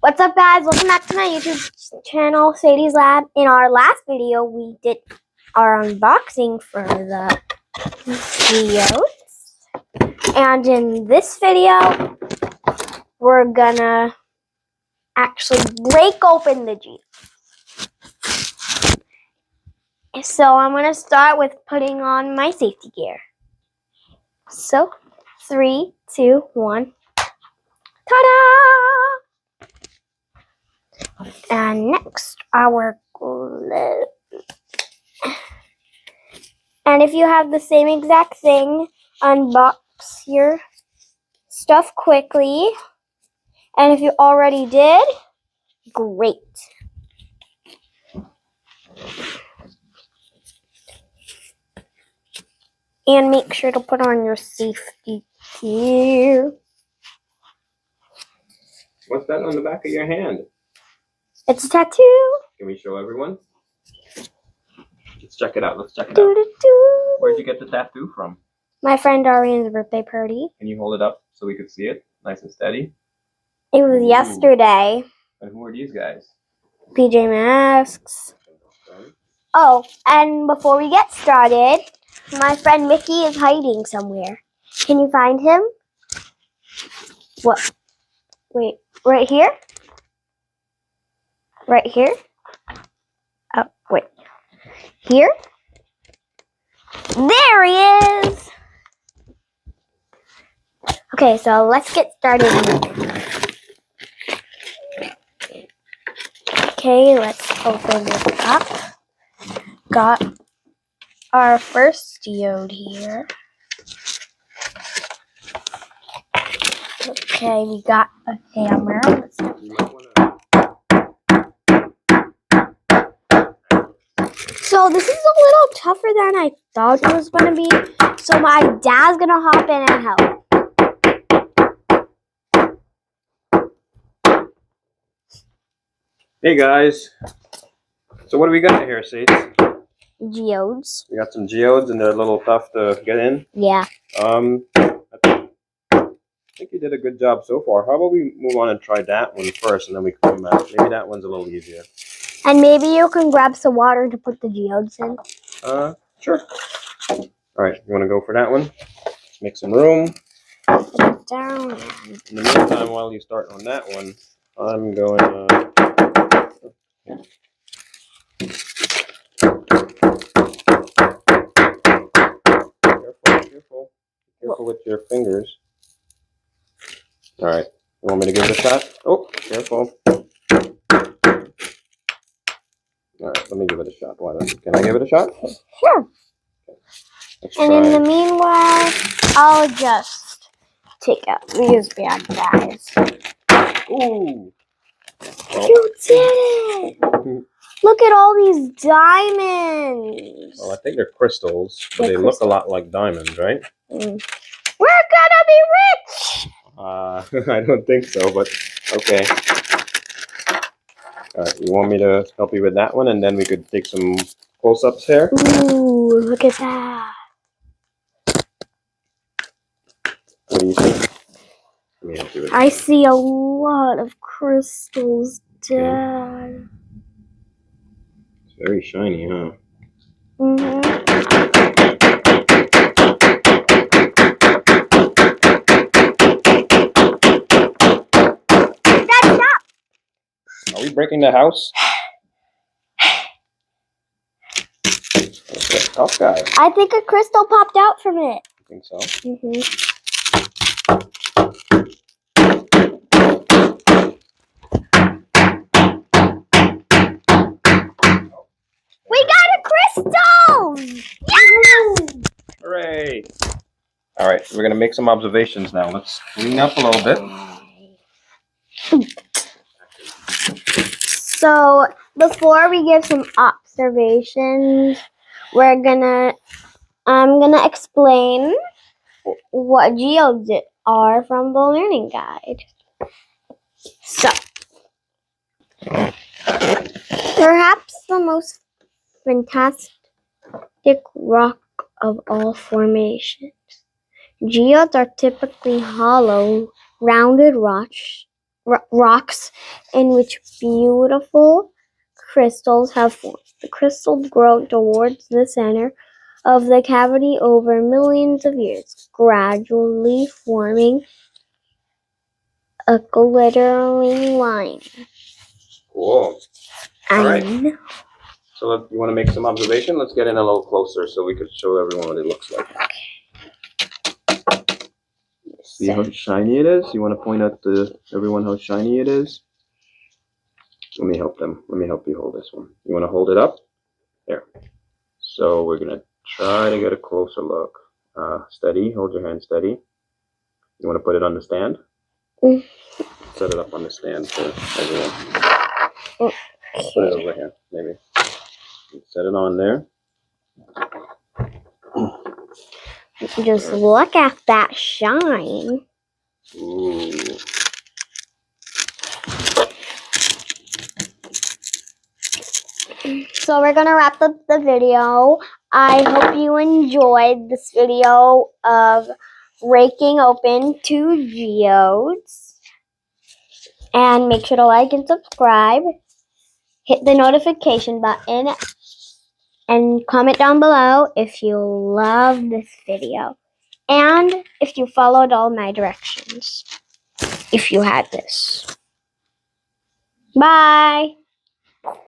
What's up, guys? Welcome back to my YouTube channel, Sadie's Lab. In our last video, we did our unboxing for the Geodes. And in this video, we're gonna actually break open the Geodes. So I'm gonna start with putting on my safety gear. So, 3, 2, 1. Ta-da! And next, our glue. And if you have the same exact thing, unbox your stuff quickly. And if you already did, great. And make sure to put on your safety gear. What's that on the back of your hand? It's a tattoo. Can we show everyone? Let's check it out. Let's check it out. Where'd you get the tattoo from? My friend Arian's birthday party. Can you hold it up so we could see it? Nice and steady. It was yesterday. And who are these guys? PJ Masks. Oh, and before we get started, my friend Mickey is hiding somewhere. Can you find him? What? Wait, right here? Right here? Oh, wait. Here? There he is! Okay, so let's get started. Okay, let's open this up. Got our first geode here. Okay, we got a hammer. So this is a little tougher than I thought it was going to be. So my dad's going to hop in and help. Hey guys. So what do we got here, Sadie? Geodes. We got some geodes and they're a little tough to get in. Yeah. I think you did a good job so far. How about we move on and try that one first and then we come back. Maybe that one's a little easier. And maybe you can grab some water to put the geodes in. Sure. Alright, you want to go for that one? Let's make some room. Put it down. In the meantime, while you start on that one, I'm going to... Careful with your fingers. Alright, you want me to give it a shot? Oh, careful. Alright, let me give it a shot. Can I give it a shot? Sure. Let's and try. In the meanwhile, I'll just take out these bad guys. Ooh! You did it! Look at all these diamonds. Well, I think they're crystals, but they look a lot like diamonds, right? Mm. We're gonna be rich! I don't think so, but okay. Alright, you want me to help you with that one, and then we could take some close-ups here? Ooh, look at that. What do you think? Let me help you with that. I see a lot of crystals, Dad. It's very shiny, huh? Dad, stop! Are we breaking the house? Okay, tough guy. I think a crystal popped out from it. I think so. We got a crystal! Yahoo! Hooray! Alright, we're going to make some observations now. Let's clean up a little bit. So, before we give some observations, I'm gonna explain what geodes are from the learning guide. So, perhaps the most fantastic rock of all formations. Geodes are typically hollow, rounded rocks rocks in which beautiful crystals have formed. The crystals grow towards the center of the cavity over millions of years, gradually forming a glittering line. Cool. All right. And So you want to make some observation? Let's get in a little closer so we could show everyone what it looks like. See how shiny it is? You want to point out to everyone how shiny it is? Let me help them. Let me help you hold this one. You want to hold it up? There. So we're going to try to get a closer look. Steady. Hold your hand steady. You want to put it on the stand? Set it up on the stand for everyone. Put it over here, maybe. Set it on there. just look at that shine. Ooh. So we're gonna wrap up the video. I hope you enjoyed this video of breaking open 2 geodes. And make sure to like and subscribe. Hit the notification button. And comment down below if you love this video. And if you followed all my directions. If you had this. Bye!